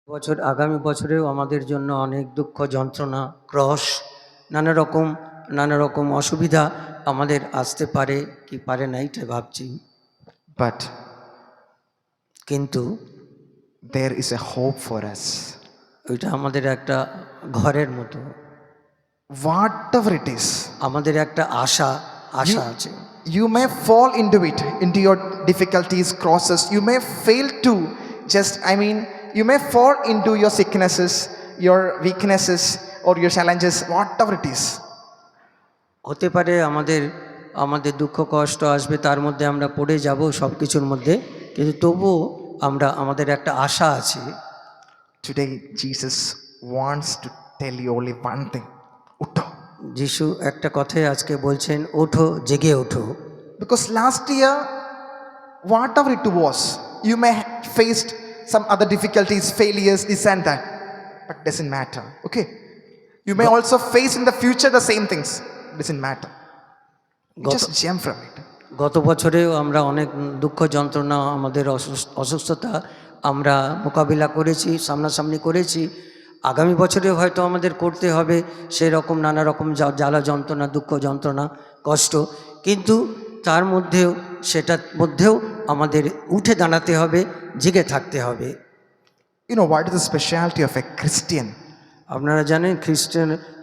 বছর আগামী বছরেও আমাদের জন্য অনেক দুঃখ যন্ত্রণা ক্রস নানা রকম অসুবিধা আমাদের আসতে পারে কি পারে না এটা ভাবছি, But কিন্তু there is a hope for us. ওইটা আমাদের একটা ঘরের মতো, Whatever it is, আমাদের একটা আশা you, আছে। you may fall into it, into your difficulties, crosses. You may fail to you may fall into your sicknesses, your weaknesses, or your challenges, whatever it is. হতে পারে আমাদের আমাদের দুঃখ কষ্ট আসবে, তার মধ্যে আমরা পড়ে যাব সব কিছুর মধ্যে, কিন্তু তবুও আমাদের একটা আশা আছে। Today, Jesus wants to tell you only one thing. Utho. যিশু একটা কথাই আজকে বলছেন, ওঠো, জেগে ওঠো। Because last year, whatever it was, you may have faced some other difficulties, failures, this and that, but doesn't matter. Okay, you may also face in the future the same things. Doesn't matter. You just jump from it. গত বছরেও আমরা অনেক দুঃখ যন্ত্রণা, আমাদের অসুস্থতা আমরা মোকাবিলা করেছি, সামনাসামনি করেছি। আগামী বছরেও হয়তো আমাদের করতে হবে সেই রকম নানা রকম জ্বালা যন্ত্রণা, দুঃখ যন্ত্রণা, কষ্ট, কিন্তু তার সেটার মধ্যেও আমাদের উঠে দাঁড়াতে হবে, জেগে থাকতে হবে। You know what is the specialty of a Christian? আপনারা জানেন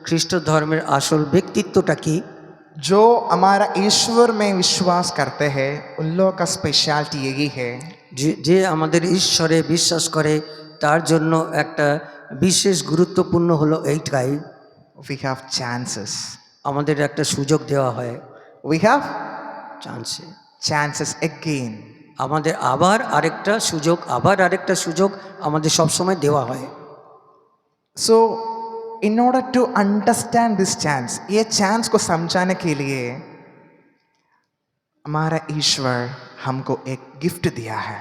খ্রিস্ট ধর্মের আসল ব্যক্তিত্বটা কি? जो हमारा ईश्वर में विश्वास करते हैं उन लोगों का स्पेशलिटी यही है যে আমাদের ঈশ্বরে বিশ্বাস করে তার জন্য একটা বিশেষ গুরুত্বপূর্ণ হলো এইটাই, we have chances. আমাদের একটা সুযোগ দেওয়া হয়। We have chances again. আমাদের আবার আরেকটা সুযোগ আমাদের সবসময় দেওয়া হয়। So in order to understand this chance, ये chance को समझाने के लिए हमारा ईश्वर हमको एक गिफ्ट दिया है।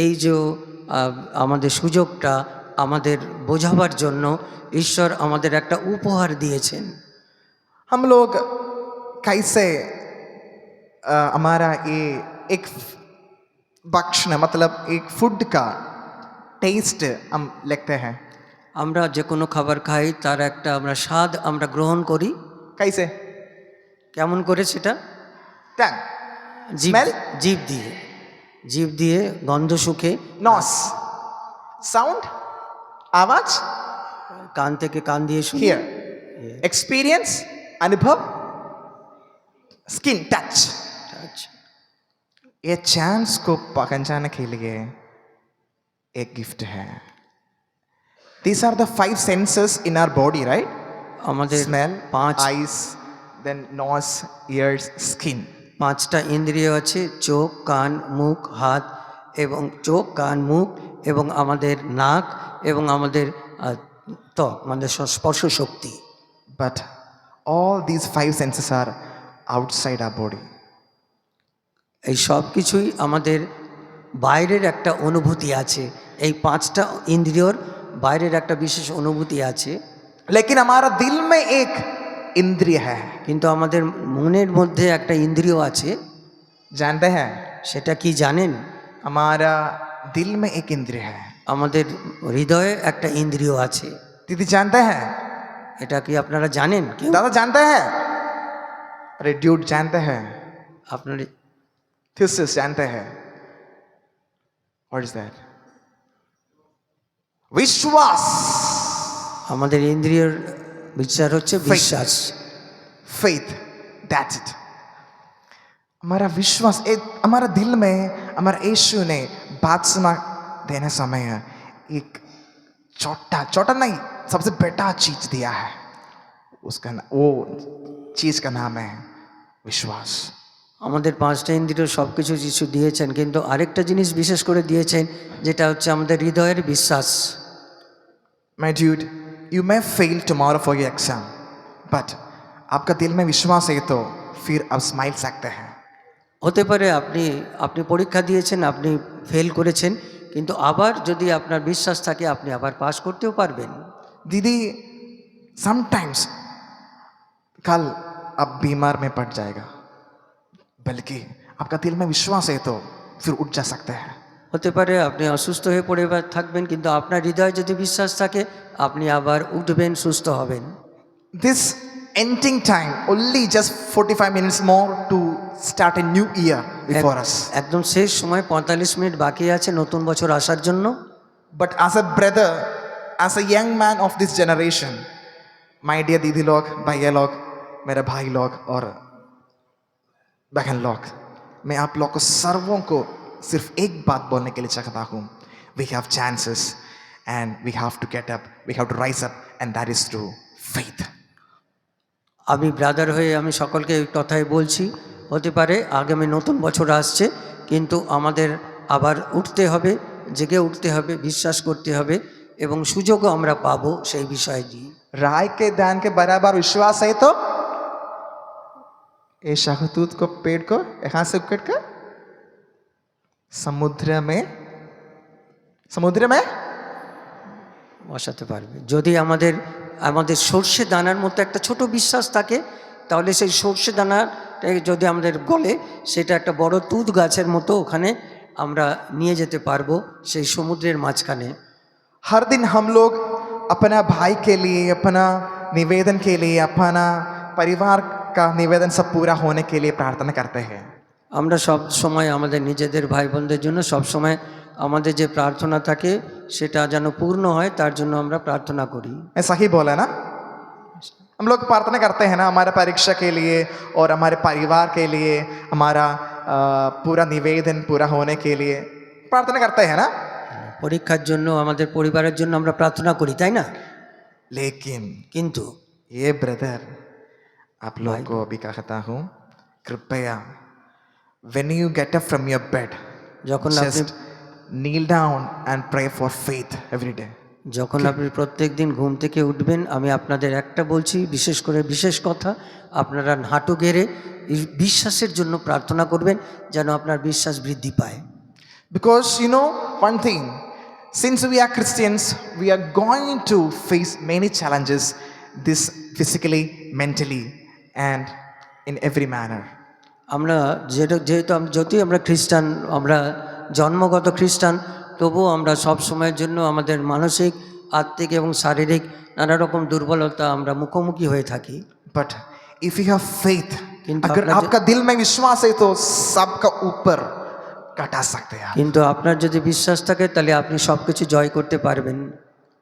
এই যে আমাদের সুযোগটা আমাদের বোঝাবার জন্য ঈশ্বর আমাদের একটা উপহার দিয়েছেন। हम लोग कैसे हमारा ये एक भक्षण मतलब एक फूड का टेस्ट हम लेते हैं। আমরা যে কোনো খাবার খাই তার একটা আমরা স্বাদ আমরা গ্রহণ করি। कैसे? কেমন করে সেটা? टंग, जीव दिए गंध सुखे, नॉस, साउंड, आवाज, कान থেকে कान दिए सुनी, हियर, एक्सपीरियंस, अनुभव, स्किन टच। ये चांस को पहचानने के लिए एक गिफ्ट है। These are the 5 senses in our body, right? Smell, eyes, then nose, ears, skin. 5টা ইন্দ্রিয় আছে, চোখ, কান, মুখ, হাত, এবং চোখ, কান, মুখ, এবং আমাদের নাক, এবং আমাদের ত্বক, মানে স্পর্শ শক্তি। But all these 5 senses are outside our body. এই সব কিছুই আমাদের বাইরের একটা অনুভূতি আছে। এই 5টা ইন্দ্রিয়র বাইরের একটা বিশেষ অনুভূতি আছে। लेकिन हमारा दिल में एक इंद्रिय है, কিন্তু আমাদের মনের মধ্যে একটা ইন্দ্রিয় আছে। जानते हैं? সেটা কি জানেন? हमारा दिल में एक इंद्रिय है। আমাদের হৃদয়ে একটা ইন্দ্রিয় আছে। दीदी जानते हैं? এটা কি আপনারা জানেন? दादा जानते हैं? अरे ड्यूड जानते हैं? আপনার थीसिस जानते हैं? What is that? विश्वास। আমাদের ইন্দ্রিয়ের বিচার হচ্ছে বিশ্বাস। Faith, that's it. हमारा विश्वास, हमारा दिल में हमारा यीशु ने बपतिस्मा देने समय एक छोटा नहीं, सबसे बड़ा चीज दिया है। उसका वो चीज का नाम है विश्वास। আমাদের 5টা ইন্দ্রিয় সব কিছু যিশু দিয়েছেন, কিন্তু আরেকটা জিনিস বিশেষ করে দিয়েছেন, যেটা হচ্ছে আমাদের হৃদয়ের বিশ্বাস। My dude, you may fail tomorrow for your exam, but आपका दिल में विश्वास है तो फिर आप स्माइल सकते हैं। হতে পারে আপনি পরীক্ষা দিয়েছেন, আপনি ফেল করেছেন, কিন্তু আবার যদি আপনার বিশ্বাস থাকে আপনি আবার পাস করতেও পারবেন। दीदी, समटाइम्स कल आप बीमार में पड़ जाएगा, बल्कि आपका दिल में विश्वास है तो फिर उठ जा सकते हैं। হতে পারে আপনি অসুস্থ হয়ে পড়ে থাকবেন, কিন্তু আপনার হৃদয়ে যদি বিশ্বাস থাকে আপনি আবার উঠবেন, সুস্থ হবেন। This ending time, only just 45 minutes more to start a new year before us. একদম শেষ সময় 45 মিনিট বাকি আছে নতুন বছর আসার জন্য। But as a brother, as a young man of this generation, my dear दीदी लोग, भैया लोग, मेरे भाई लोग और बहन लोग, मैं आप लोग को सर्वों को सिर्फ एक बात बोलने के लिए चाहता हूँ. We have chances and we have to get up, we have to rise up, and that is through faith. আমি ব্রাদার হয়ে আমি সকলকে এই কথাই বলছি, হতে পারে আগামী নতুন বছর আসছে, কিন্তু আমাদের আবার উঠতে হবে, জেগে উঠতে হবে, বিশ্বাস করতে হবে এবং সুযোগও আমরা পাবো সেই বিষয় নিয়ে। राय के दान के बराबर विश्वास है तो ये शाहतूत को पेड़ को यहाँ से उकड़ कर समुद्र में বসাতে পারবে। যদি আমাদের আমাদের সর্ষে দানার মতো একটা ছোট বিশ্বাস থাকে, তাহলে সেই সর্ষে দানাটা যদি আমাদের গলে, সেটা একটা বড় তুঁত গাছের মতো ওখানে আমরা নিয়ে যেতে পারবো সেই সমুদ্রের মাঝখানে। हर दिन हम लोग अपना भाई के लिए, अपना निवेदन के लिए, अपना परिवार का निवेदन सब पूरा होने के लिए प्रार्थना करते हैं। আমরা সব সময় আমাদের নিজেদের ভাই বোনদের জন্য সব সময় আমাদের যে প্রার্থনা থাকে সেটা যেন পূর্ণ হয় তার জন্য আমরা প্রার্থনা করি। मैं सही बोला ना? हम लोग प्रार्थना करते हैं ना हमारे परीक्षा के लिए और हमारे परिवार के लिए, हमारा पूरा निवेदन पूरा होने के लिए प्रार्थना करते हैं ना? পরীক্ষার জন্য, আমাদের পরিবারের জন্য আমরা প্রার্থনা করি, তাই না? लेकिन কিন্তু ये ब्रदर आप लोगों को अभी कहता हूँ, कृपया when you get up from your bed, যখন আপনি just kneel down and pray for faith every day. যখন আপনি প্রত্যেক দিন ঘুম থেকে উঠবেন, আমি আপনাদের একটা বলছি, বিশেষ করে বিশেষ কথা, আপনারা হাঁটু গেড়ে বিশ্বাসের জন্য প্রার্থনা করবেন যেন আপনার বিশ্বাস বৃদ্ধি পায়। Because you know one thing, since we are Christians, we are going to face many challenges, this physically, mentally, and in every manner. আমরা যেহেতু আমরা খ্রিস্টান, আমরা জন্মগত খ্রিস্টান, তবুও আমরা সব সময়ের জন্য আমাদের মানসিক, আত্মিক এবং শারীরিক নানা রকম দুর্বলতা আমরা মুখোমুখি হয়ে থাকি। But if you have faith, किंतु अगर अपना आपका दिल में विश्वास है तो सबका ऊपर कटा सकते हैं। কিন্তু আপনার যদি বিশ্বাস থাকে তাহলে আপনি সব কিছু জয় করতে পারবেন।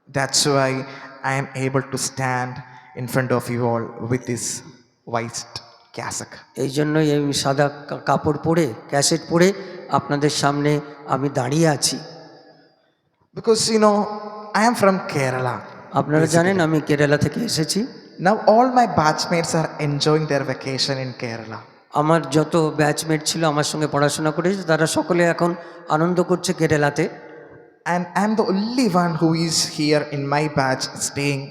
That's why I am able to stand in front of you all with this white cassock. এই জন্যই আমি সাদা কাপড় পরে, ক্যাসেট পরে আপনাদের সামনে আমি দাঁড়িয়ে আছি। Because you know, I am from Kerala. আপনারা জানেন আমি কেরালা থেকে এসেছি। Now all my batchmates are enjoying their vacation in Kerala. আমার যত ব্যাচমেট ছিল আমার সঙ্গে পড়াশোনা করেছে তারা সকলে এখন আনন্দ করছে কেরালাতে। And I'm the only one who is here in my batch staying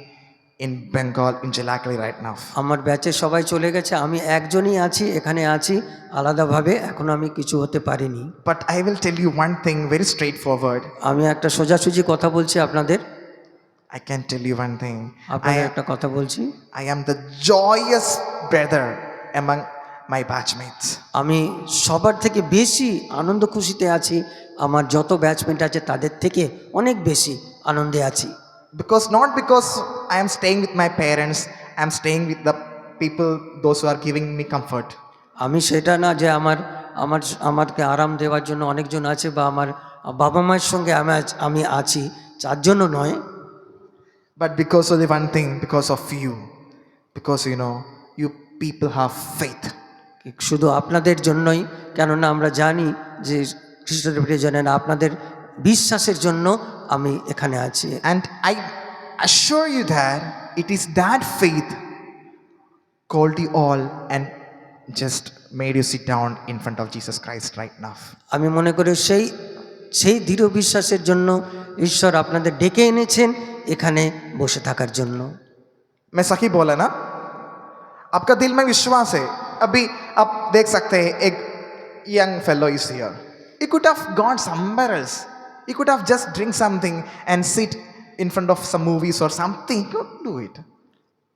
in Bengal, in Jalakali right now. আমার ব্যাচের সবাই চলে গেছে, আমি একজনই আছি, এখানে আছি আলাদাভাবে, এখনো আমি কিছু হতে পারিনি। But I will tell you one thing very straightforward. আমি একটা সোজাসুজি কথা বলছি আপনাদের। I can tell you one thing. আপনাদের একটা কথা বলছি, I am the joyous brother among my batchmates. আমি সবার থেকে বেশি আনন্দ খুশিতে আছি, আমার যত ব্যাচমেট আছে তাদের থেকে অনেক বেশি আনন্দে আছি। Not because I am staying with my parents, I am staying with the people, those who are giving me comfort. আমি সেটা না যে আমাকে আরাম দেওয়ার জন্য অনেকজন আছে বা আমার বাবা মায়ের সঙ্গে আমি আছি তার জন্য নয়, But because of the one thing, because of you. Because you know, you people have faith. শুধু আপনাদের জন্যই, কেননা আমরা জানি যে খ্রিস্টের প্রিয়জনেরা আপনাদের বিশ্বাসের জন্য আমি এখানে আছি। And I assure you that it is that faith called you all and just made you sit down in front of Jesus Christ right now. আমি মনে করি সেই দৃঢ় বিশ্বাসের জন্য ঈশ্বর আপনাদের ডেকে এনেছেন এখানে বসে থাকার জন্য। मैं सही बोला ना? आपका दिल में विश्वास है। अभी आप देख सकते हैं एक young fellow is here. He could have gone somewhere else. He could have just drink something and sit in front of some movies or something. He could do it.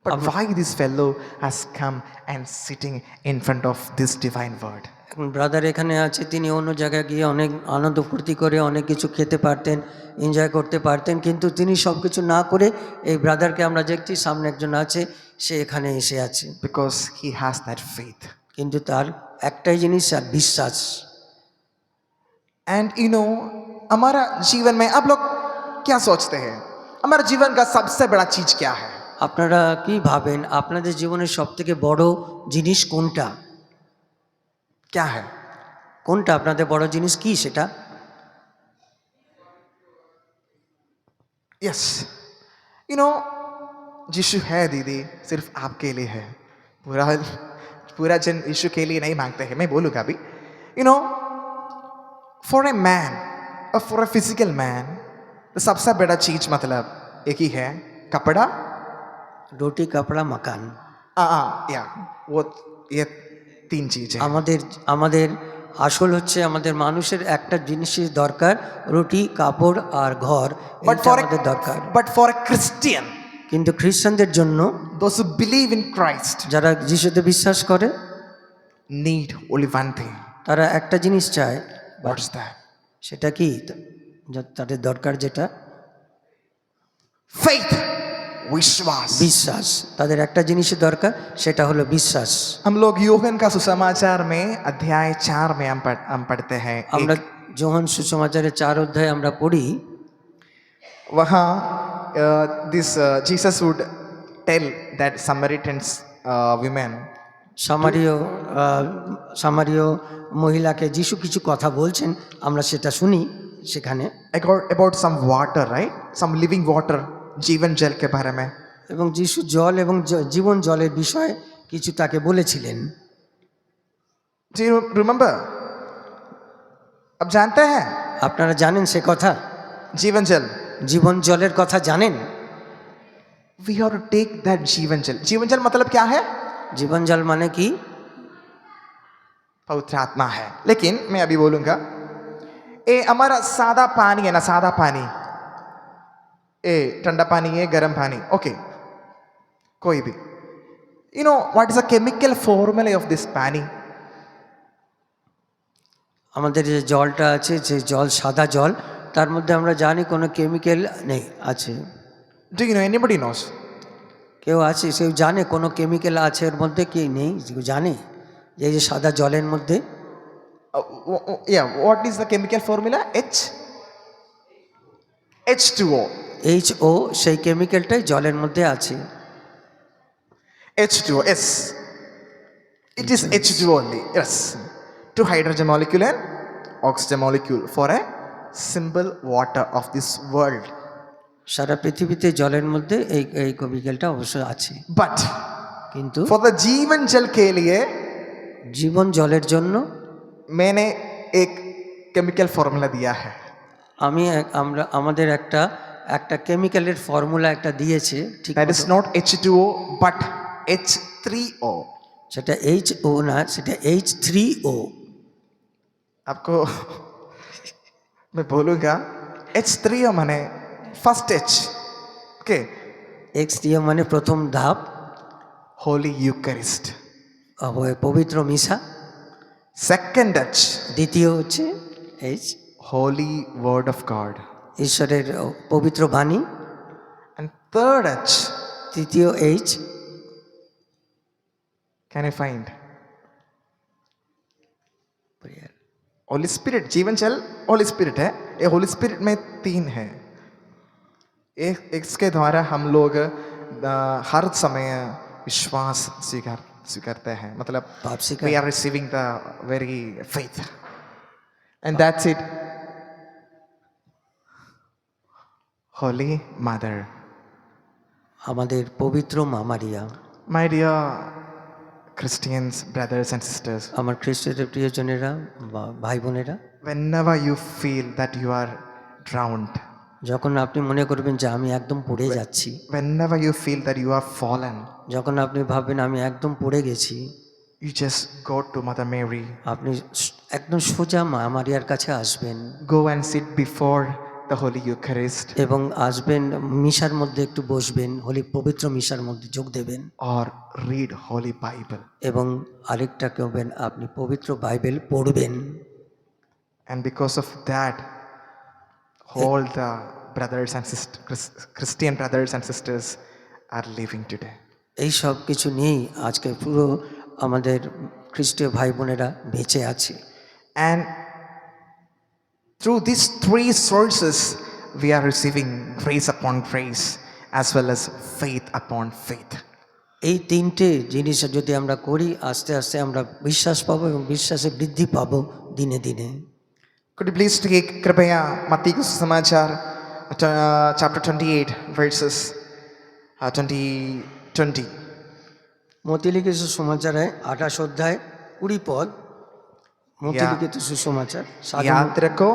But why this fellow has come and sitting in front of this divine word? এখন brother এখানে আছে, তিনি অন্য জায়গায় গিয়ে অনেক আনন্দ ফুর্তি করে অনেক কিছু খেতে পারতেন, এনজয় করতে পারতেন, কিন্তু তিনি সব কিছু না করে এই ব্রাদারকে আমরা দেখছি সামনে একজন আছে, সে এখানে এসে আছে, because he has that faith. কিন্তু তার একটাই জিনিস, আর বিশ্বাস। And हमारा जीवन में आप लोग क्या सोचते हैं, हमारे जीवन का सबसे बड़ा चीज क्या है? আপনারা কি ভাবেন আপনাদের জীবনের সব থেকে বড় জিনিস কোনটা? क्या है? কোনটা আপনাদের বড় জিনিস, কি সেটা? यस, यीशु है दीदी, सिर्फ आपके लिए है। पूरा पूरा जन यीशु के लिए नहीं मांगते हैं, मैं बोलूँगा अभी। फॉर ए मैन और फॉर ए फिजिकल मैन सबसे बड़ा चीज मतलब एक ही है, कपड़ा। রুটি, কাপড়া, মাকান। या वो ये तीन चीज है। আমাদের আসল হচ্ছে আমাদের মানুষের একটা জিনিসের দরকার, রুটি, কাপড় আর ঘর, But এটা for আমাদের দরকার। a Christian, কিন্তু খ্রিস্টানদের জন্য, those who believe in Christ, যারা যিশুতে বিশ্বাস করে, need only one thing. তারা একটা জিনিস চায়। What's that? সেটা কি? তাদের দরকার যেটা, Faith, विश्वास। বিশ্বাস। তাদের একটা জিনিসের দরকার, সেটা হলো বিশ্বাস। हम लोग यूहन्ना का सुसमाचार में अध्याय 4 में हम पढ़ते हैं, আমরা যোহান সুসমাচারের 4 অধ্যায়ে আমরা পড়ি, वहाँ this Jesus would tell that Samaritans women, সামারীয় মহিলাকে যিশু কিছু কথা বলছেন, আমরা সেটা শুনি সেখানে। about some water, right? Some living water, जीवन जल के बारे में। এবং যিশু জল এবং জীবন জলের বিষয়ে কিছু তাকে বলেছিলেন। Do you remember? अब जानते हैं আপনারা জানেন সে কথা? जीवन जल, জীবন জলের কথা জানেন? we have to take that जीवन जल। जीवन जल मतलब क्या है? জীবন জল মানে কি? पवित्र आत्मा है। लेकिन मैं अभी बोलूंगा, ये हमारा सादा पानी है ना, सादा पानी, ए ठंडा पानी है, गर्म पानी, ओके, कोई भी, what is the chemical formula of this पानी? আমাদের যে জলটা আছে, যে জল সাদা জল, তার মধ্যে আমরা জানি কোনো কেমিক্যাল নেই আছে। Do you know, anybody knows? কেউ আছে, সেও জানে কোনো কেমিক্যাল আছে এর মধ্যে কি নেই, জানে যে এই যে সাদা জলের মধ্যে? Yeah, what is the chemical formula? H2O। HO, সেই কেমিক্যালটাই জলের মধ্যে আছে। H2O, yes, it is H2O only, yes, two hydrogen molecule and oxygen molecule for a simple water of this world। সারা পৃথিবীতে জলের মধ্যে এই কেমিক্যালটা অবশ্যই আছে, but কিন্তু for the जीवन जल के लिए জীবন জলের জন্য मैंने एक केमिकल फॉर्मूला दिया है। আমাদের একটা কেমিক্যালের ফর্মুলা একটা দিয়েছে, ঠিক that is not H2O but H3O। সেটা HO না, সেটা H3O। आपको मैं बोलूँगा, H3O माने फर्स्ट H, ओके, H3O মানে প্রথম ধাপ, होली यूकरिस्ट। পবিত্র মিশা। सेकंड H, দ্বিতীয় হচ্ছে H, Holi word of God. ঈশ্বরের পবিত্র বাণী। and third H, তৃতীয় H, can I find? Holi spirit. जीवन जल होली स्पिरिट है, ये होली स्पिरिट में 3 है। एक इसके द्वारा हम लोग हर समय विश्वास स्वीकारते हैं, मतलब पाप स्वीकार। we are receiving the very faith, and that's it। holy mother, আমাদের পবিত্র মা মারিয়া। my dear Christians, brothers and sisters, আমার খ্রিস্টের প্রিয়জনেরা, ভাই বোনেরা, whenever you feel that you are drowned, যখন আপনি মনে করবেন যে আমি একদম পড়ে যাচ্ছি, whenever you feel that you are fallen, যখন আপনি ভাববেন আমি একদম পড়ে গেছি, you just go to Mother Mary, আপনি একদম সোজা মা মারিয়ার কাছে আসবেন। go and sit before the Holy Eucharist এবং আসবেন, মিশার মধ্যে একটু বসবেন, পবিত্র মিশার মধ্যে যোগ দেবেন, or read Holy Bible. এবং আরেকটা করবেন, আপনি পবিত্র বাইবেল পড়বেন। And because of that, all the brothers and sisters, Christian brothers and sisters are living today. এই সব কিছু নিয়েই আজকে পুরো আমাদের খ্রিস্টীয় ভাই বোনেরা বেঁচে আছে। And through these three sources, we are receiving grace upon grace as well as faith upon faith. এই তিনটে জিনিস যদি আমরা করি, আস্তে আস্তে আমরা বিশ্বাস পাবো এবং বিশ্বাসে বৃদ্ধি পাবো দিনে দিনে। Could you please take Kripaya Matti Samachar chapter 28 verses 20. মতিলিখিত সুসমাচারে 28 অধ্যায় 20 পদ। মতিলিখিত সুসমাচার। याद रखो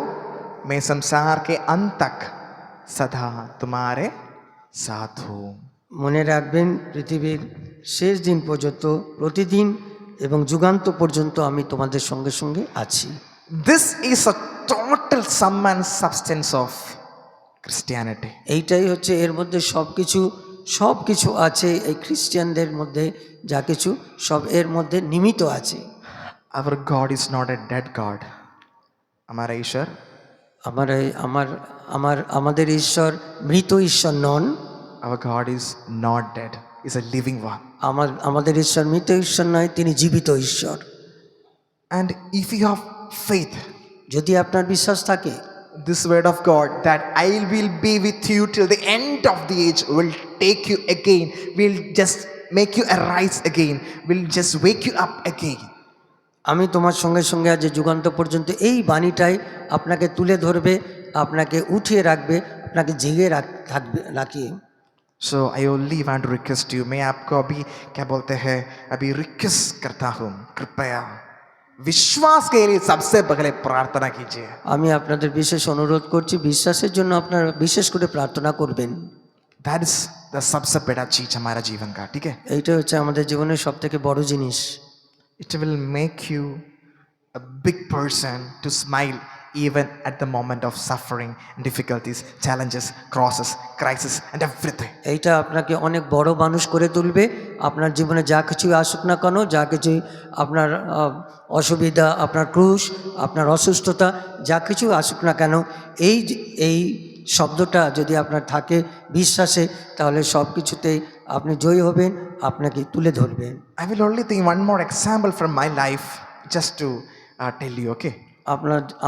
मैं संसार के अंत तक सदा तुम्हारे साथ हूँ। মনে রাখবেন, পৃথিবীর শেষ দিন পর্যন্ত প্রতিদিন এবং যুগান্ত পর্যন্ত আমি তোমাদের সঙ্গে সঙ্গে আছি। This is a total sum and substance of Christianity. এইটাই হচ্ছে এর মধ্যে সব কিছু আছে। এই খ্রিস্টানদের মধ্যে যা কিছু সব এর মধ্যে নিমিত আছে। Our God is not a dead God. हमारा ईश्वर আমাদের ঈশ্বর মৃত ঈশ্বর নন। Our God is not dead. He's a living one. আমাদের ঈশ্বর মৃত ঈশ্বর নয়, তিনি জীবিত ঈশ্বর। And if you have faith, যদি আপনার বিশ্বাস থাকে, this word of God that I will be with you till the end of the age will take you again, will just make you arise again, will just wake you up again. আমি তোমার সঙ্গে সঙ্গে আজ যুগান্ত পর্যন্ত, এই বাণীটাই আপনাকে তুলে ধরবে, আপনাকে উঠিয়ে রাখবে, আপনাকে জেগে রাখিয়ে। So I only want to request you, मैं आपको अभी क्या बोलते हैं, अभी रिक्वेस्ट करता हूँ, कृपया विश्वास के लिए सबसे पहले प्रार्थना कीजिए। আমি আপনাদের বিশেষ অনুরোধ করছি, বিশ্বাসের জন্য আপনারা বিশেষ করে প্রার্থনা করবেন। That is the सबसे बड़ा चीज हमारा जीवन का, ठीक है? এইটা হচ্ছে আমাদের জীবনের সব থেকে বড় জিনিস। It will make you a big person to smile even at the moment of suffering, difficulties, challenges, crosses, crisis and everything. এইটা আপনাকে অনেক বড় মানুষ করে তুলবে। আপনার জীবনে যা কিছু আসুক না কেন, যা কিছু আপনার অসুবিধা, আপনার ক্রুশ, আপনার অসুস্থতা, যা কিছু আসুক না কেন, এই শব্দটা যদি আপনার থাকে বিশ্বাসে, তাহলে সব কিছুতেই আপনি জয়ী হবেন, আপনাকে তুলে ধরবেন। I will only think one more example from my life just to tell you, okay?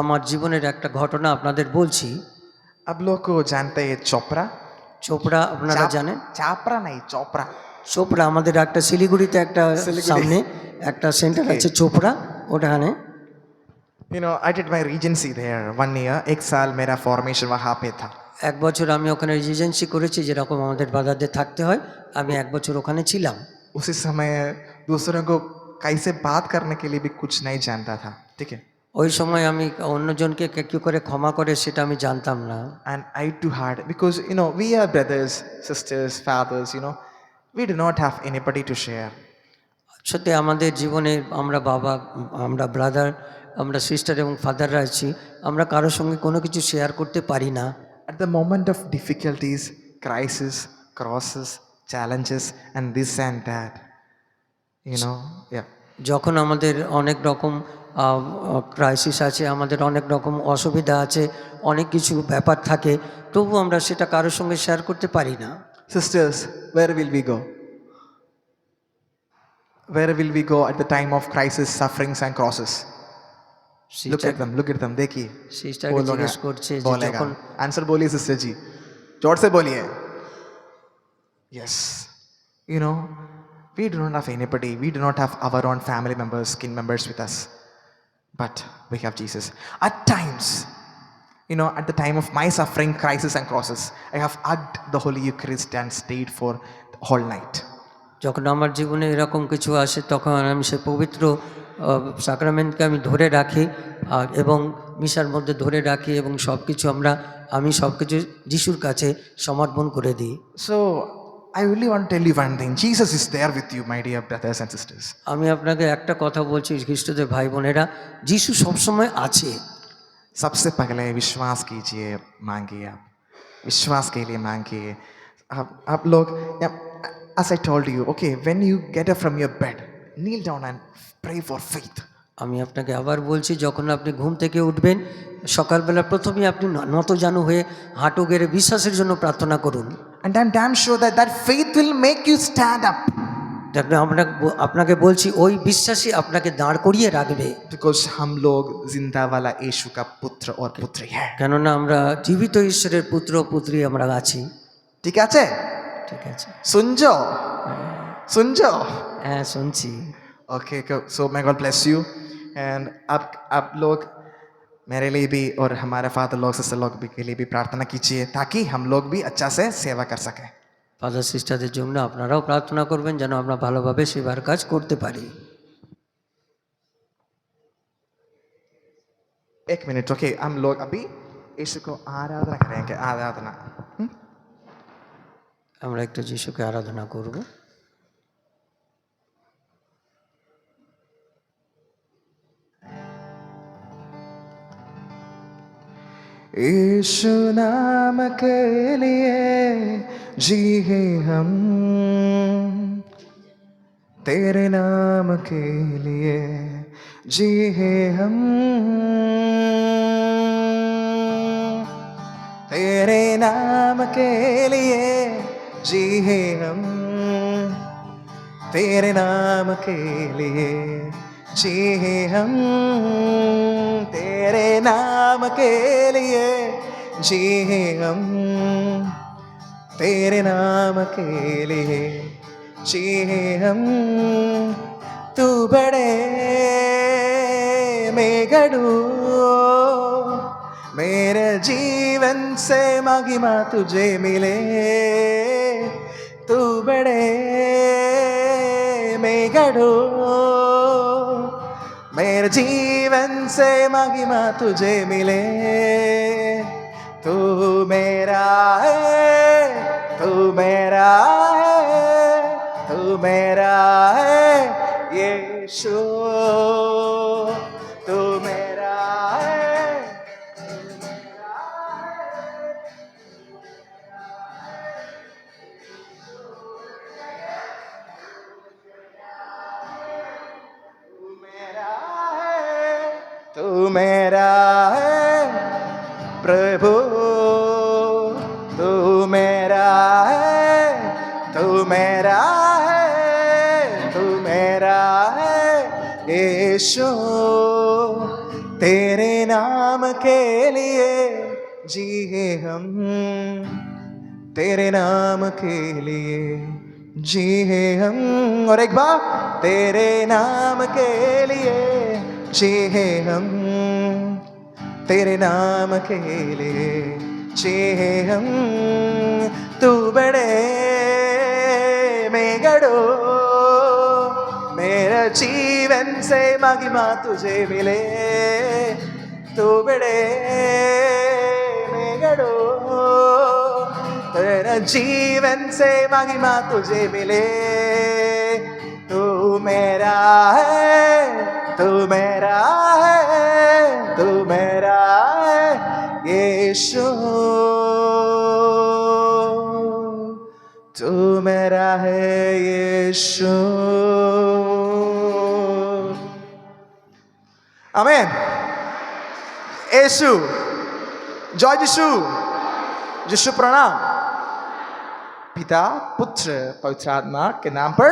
আমার জীবনের একটা ঘটনা আপনাদের বলছি। आप लोग को जानते हैं चोपड़ा? চোপড়া আপনারা জানেন? चापड़ा नहीं, चोपड़ा। চোপড়া আমাদের একটা শিলিগুড়িতে একটা সামনে একটা সেন্টার আছে চোপড়া, ওখানে। You know, I did my regency there 1 year. एक साल मेरा फॉर्मेशन वहाँ पे था। 1 বছর আমি ওখানে রেজিডেন্সি করেছি, যেরকম আমাদের বাজারদের থাকতে হয়, আমি 1 বছর ওখানে ছিলাম। उसी समय दूसरों को कैसे बात करने के लिए भी कुछ नहीं जानता था, ठीक है? ওই সময় আমি অন্যজনকে কী করে ক্ষমা করে সেটা আমি জানতাম না। And I too hard because you know we are brothers, sisters, fathers. You know, we do not have anybody to share. সত্যি আমাদের জীবনে আমরা বাবা, আমরা ব্রাদার, আমরা সিস্টার এবং ফাদাররা আছি, আমরা কারোর সঙ্গে কোনো কিছু শেয়ার করতে পারি না। At the moment of difficulties, crisis, crosses, challenges, and this and that, you know, yeah. যখন আমাদের অনেক রকম ক্রাইসিস আছে, আমাদের অনেক রকম অসুবিধা আছে, অনেক কিছু ব্যাপার থাকে, তবু আমরা সেটা কারোর সঙ্গে শেয়ার করতে পারি না। Sisters, where will we go? Where will we go at the time of crisis, sufferings, and crosses? Look at them, देखिए। সিস্টারকে জিজ্ঞেস করছে যে बोलेगा। যখন आंसर बोलिए सिस्टर जी, जोर से बोलिए। Yes, you know, we do not have anybody. We do not have our own family members, kin members with us, but we have Jesus. At times, you know, at the time of my suffering, crisis, and crosses, I have hugged the Holy Eucharist and stayed for the whole night. যখন আমার জীবনে এরকম কিছু আসে, তখন আমি সে পবিত্র সাক্রামেন্টকে আমি ধরে রাখি এবং মিশার মধ্যে ধরে রাখি, এবং আমি সব কিছু যিশুর কাছে সমর্পণ করে দিই। So I really want to tell you one thing. Jesus is there with you, my dear brothers and sisters. আমি আপনাকে একটা কথা বলছি, খ্রিস্টদের ভাই বোনেরা, যিশু সবসময় আছে। सबसे पहले विश्वास कीजिए, मांगिए आप, विश्वास के लिए मांगिए। आप लोग, as I told you, okay, when you get up from your bed, kneel down and pray for faith. আমি আপনাকে আবার বলছি, যখন আপনি ঘুম থেকে উঠবেন সকালবেলা প্রথমেই আপনি নতজানু হয়ে হাঁটু গেড়ে বিশ্বাসের জন্য প্রার্থনা করুন। And I'm damn sure that that faith will make you stand up, দেখবেন আপনাকে বলছি ওই বিশ্বাসই আপনাকে দাঁড় করিয়ে রাখবে। because हम लोग जिंदा वाला यीशु का पुत्र और पुत्री है। কেননা আমরা জীবিত ঈশ্বরের পুত্র পুত্রী আমরা আছি। ठीक है? ঠিক আছে, सुन जाओ। হ্যাঁ শুনছি। Okay, so may God bless you, and आप लोग मेरे लिए भी और हमारे फादर लोग सिस्टर लोग भी के लिए भी प्रार्थना कीजिए, ताकि हम लोग भी अच्छा से सेवा कर सकें। ফাদার সিস্টারদের জন্য আপনারাও প্রার্থনা করবেন যেন আমরা ভালোভাবে সেবার কাজ করতে পারি। एक मिनट, ओके, हम लोग अभी यीशु को आराधना करेंगे, आराधना। আমরা একটু যিশুকে আরাধনা করব। यीशु नाम के लिए जी हैं हम, तेरे नाम के लिए जी हैं हम, तेरे नाम के लिए जी हैं हम, तेरे नाम के लिए जी हैं हम, तेरे नाम के लिए जी हैं हम, तेरे नाम के लिए जी हैं हम। तू बड़े मैं गड़ू, मेरे जीवन से महिमा तुझे मिले, तू बड़े मैं गड़ू, मेरे जीवन से महिमा तुझे मिले, तू मेरा है, तू मेरा है, तू मेरा है यीशु, तू मेरा है, तू मेरा है, तू मेरा है, तू मेरा है प्रभु, तू मेरा है, तू मेरा है, तू मेरा है यीशु, तेरे नाम के लिए जिए हम, तेरे नाम के लिए जिए हम, और एक बार तेरे नाम के लिए जिए हम, तेरे नाम के लिए जिए हम। तू बड़े मैं गड़ो, मेरा जीवन से महिमा तुझे मिले, तू बड़े मैं गड़ो, तेरा जीवन से महिमा तुझे मिले, तू मेरा है, तू मेरा है, तू मेरा है यीशु, तू मेरा है यीशु। आमीन। यीशु, जय यीशु, यीशु प्रणाम। पिता पुत्र पवित्र आत्मा के नाम पर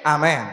आमीन।